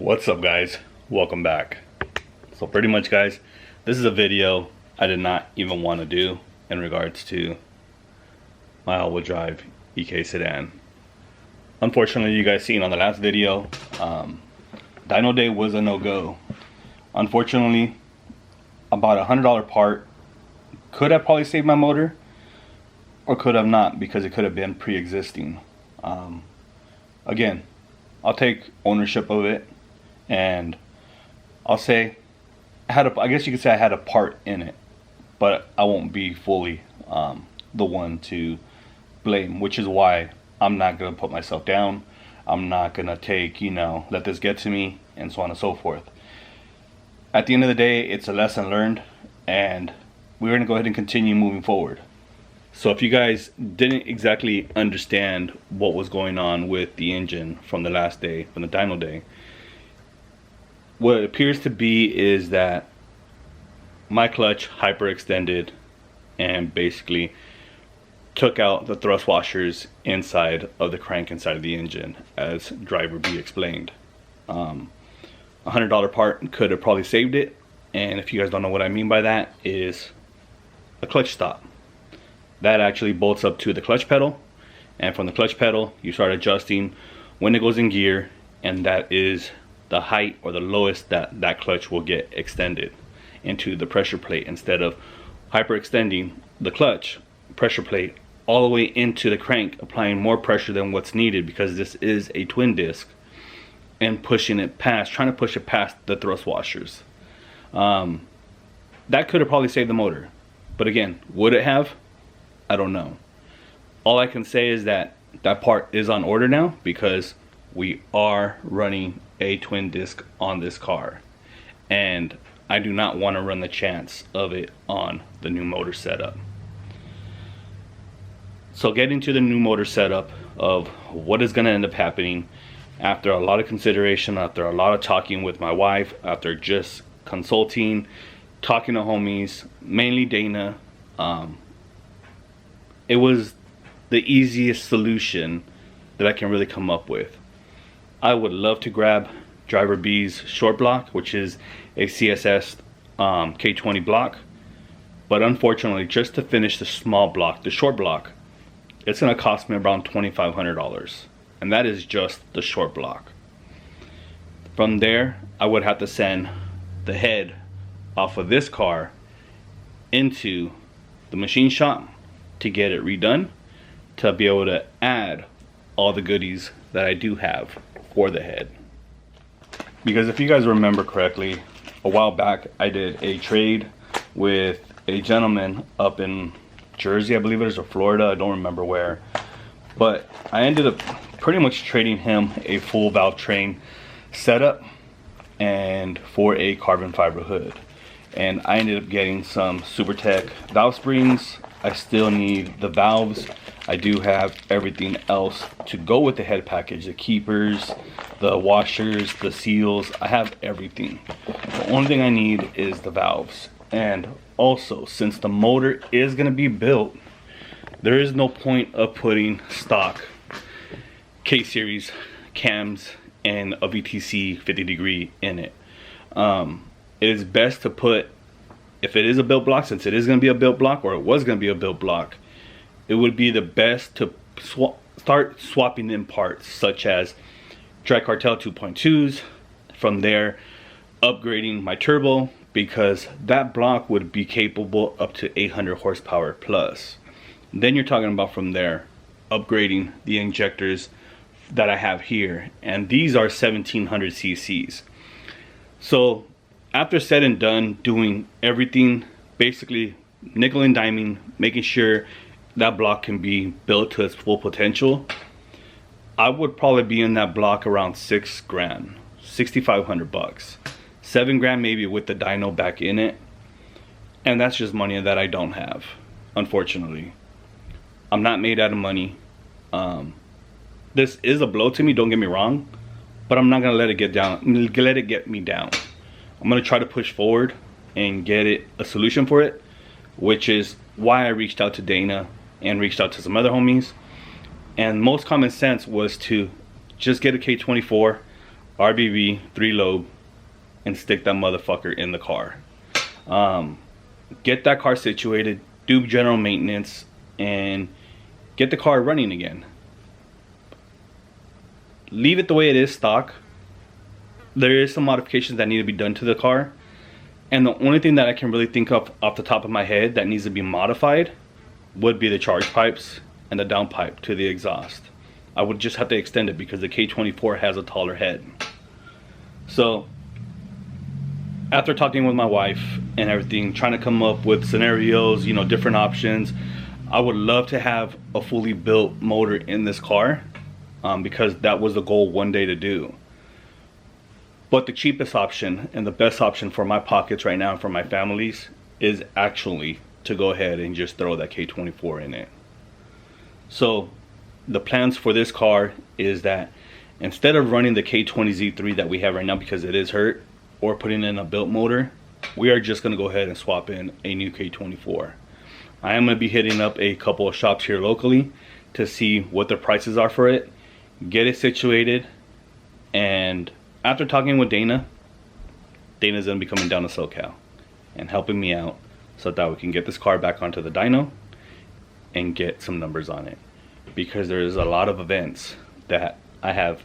What's up, guys? Welcome back. So pretty much, guys, this is a video I did not even want to do in regards to my all-wheel drive EK sedan. Unfortunately, you guys seen on the last video, Dyno Day was a no-go. Unfortunately, about $100 part could have probably saved my motor, or could have not, because it could have been pre-existing. Again, I'll take ownership of it, and I'll say I guess you could say I had a part in it, but I won't be fully the one to blame, which is why I'm not gonna put myself down. I'm not gonna take, let this get to me, and so on and so forth. At the end of the day, it's a lesson learned, and we're gonna go ahead and continue moving forward. So if you guys didn't exactly understand what was going on with the engine from the last day, from the Dyno Day, what it appears to be is that my clutch hyperextended and basically took out the thrust washers inside of the crank inside of the engine, as driver B explained. $100 part could have probably saved it, and if you guys don't know what I mean by that, is a clutch stop. That actually bolts up to the clutch pedal, and from the clutch pedal you start adjusting when it goes in gear, and that is the height or the lowest that clutch will get extended into the pressure plate, instead of hyperextending the clutch pressure plate all the way into the crank, applying more pressure than what's needed, because this is a twin disc, and trying to push it past the thrust washers. That could have probably saved the motor, but again, would it have? I don't know. All I can say is that that part is on order now, because we are running a twin disc on this car, and I do not want to run the chance of it on the new motor setup. So getting to the new motor setup of what is going to end up happening, after a lot of consideration, after a lot of talking with my wife, after just consulting, talking to homies, mainly Dana, it was the easiest solution that I can really come up with. I would love to grab driver B's short block, which is a CSS K20 block, but unfortunately, just to finish the small block, the short block, it's going to cost me around $2,500, and that is just the short block. From there, I would have to send the head off of this car into the machine shop to get it redone, to be able to add all the goodies that I do have for the head. Because if you guys remember correctly, a while back I did a trade with a gentleman up in Jersey, I believe it is, or Florida, I don't remember where, but I ended up pretty much trading him a full valve train setup and for a carbon fiber hood, and I ended up getting some SuperTech valve springs. I still need the valves. I do have everything else to go with the head package, the keepers, the washers, the seals. I have everything. The only thing I need is the valves. And also, since the motor is going to be built, there is no point of putting stock K-series cams and a VTC 50 degree in it. It is best to put, if it is a built block, since it is going to be a built block, or it was going to be a built block, it would be the best to start swapping in parts, such as Dry Cartel 2.2s. From there, upgrading my turbo, because that block would be capable up to 800 horsepower plus. Then you're talking about, from there, upgrading the injectors that I have here, and these are 1700 cc's. So after said and done, doing everything, basically nickel and diming, making sure that block can be built to its full potential, I would probably be in that block around $6 grand, $6,500, $7 grand maybe with the dyno back in it, and that's just money that I don't have. Unfortunately, I'm not made out of money. This is a blow to me, don't get me wrong, but I'm not gonna let it get me down. I'm gonna try to push forward and get it a solution for it, which is why I reached out to Dana and reached out to some other homies. And most common sense was to just get a K24, RBV 3-lobe, and stick that motherfucker in the car. Get that car situated, do general maintenance, and get the car running again. Leave it the way it is, stock. There is some modifications that need to be done to the car, and the only thing that I can really think of off the top of my head that needs to be modified would be the charge pipes and the downpipe to the exhaust. I would just have to extend it because the K24 has a taller head. So after talking with my wife and everything, trying to come up with scenarios, you know, different options, I would love to have a fully built motor in this car, because that was the goal one day to do. But the cheapest option and the best option for my pockets right now and for my family's is actually to go ahead and just throw that K24 in it. So the plans for this car is that instead of running the K20Z3 that we have right now because it is hurt, or putting in a built motor, we are just going to go ahead and swap in a new K24. I am going to be hitting up a couple of shops here locally to see what the prices are for it, get it situated, and after talking with Dana's going to be coming down to SoCal and helping me out so that we can get this car back onto the dyno and get some numbers on it, because there's a lot of events that I have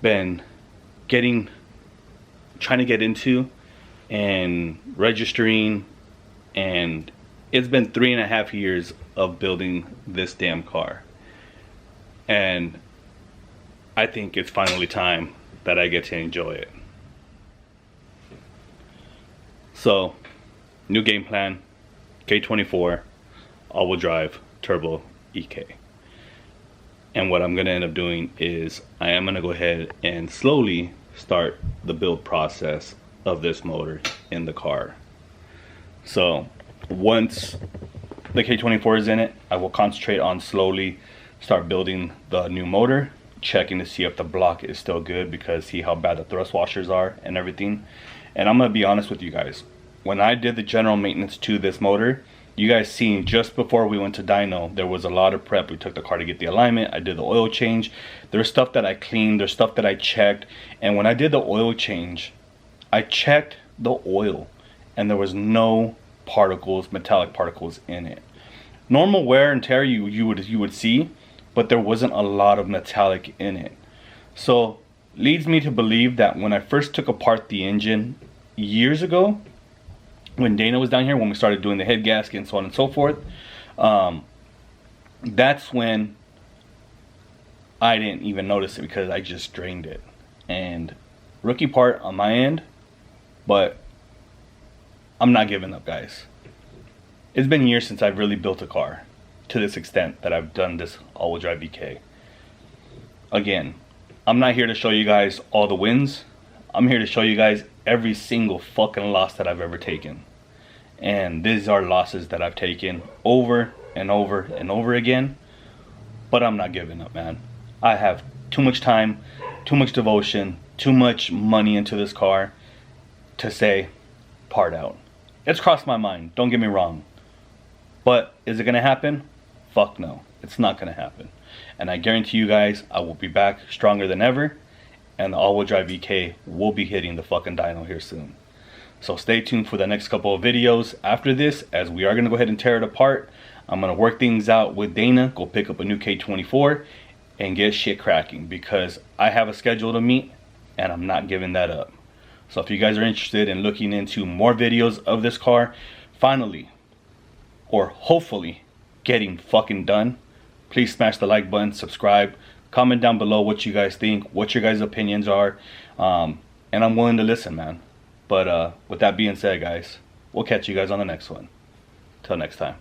been trying to get into and registering, and it's been 3.5 years of building this damn car, and I think it's finally time that I get to enjoy it. So new game plan, K24 all-wheel drive turbo EK. And what I'm going to end up doing is I am going to go ahead and slowly start the build process of this motor in the car. So once the K24 is in it, I will concentrate on slowly start building the new motor, checking to see if the block is still good, because see how bad the thrust washers are and everything. And I'm going to be honest with you guys, when I did the general maintenance to this motor, you guys seen just before we went to dyno, there was a lot of prep. We took the car to get the alignment, I did the oil change, there's stuff that I cleaned, there's stuff that I checked. And when I did the oil change, I checked the oil and there was no particles, metallic particles in it. Normal wear and tear you would see, but there wasn't a lot of metallic in it. So leads me to believe that when I first took apart the engine years ago, when Dana was down here, when we started doing the head gasket and so on and so forth, that's when I didn't even notice it because I just drained it. And rookie part on my end, but I'm not giving up, guys. It's been years since I've really built a car to this extent that I've done this all-wheel drive VK. Again, I'm not here to show you guys all the wins. I'm here to show you guys every single fucking loss that I've ever taken. And these are losses that I've taken over and over and over again. But I'm not giving up, man. I have too much time, too much devotion, too much money into this car to say part out. It's crossed my mind, don't get me wrong. But is it gonna happen? Fuck no, it's not gonna happen. And I guarantee you guys, I will be back stronger than ever, and the all-wheel drive VK will be hitting the fucking dyno here soon. So stay tuned for the next couple of videos after this, as we are gonna go ahead and tear it apart. I'm gonna work things out with Dana, go pick up a new K24 and get shit cracking, because I have a schedule to meet and I'm not giving that up. So if you guys are interested in looking into more videos of this car finally, or hopefully getting fucking done, please smash the like button, subscribe, comment down below what you guys think, what your guys' opinions are, and I'm willing to listen, man. But with that being said, guys, we'll catch you guys on the next one. Till next time.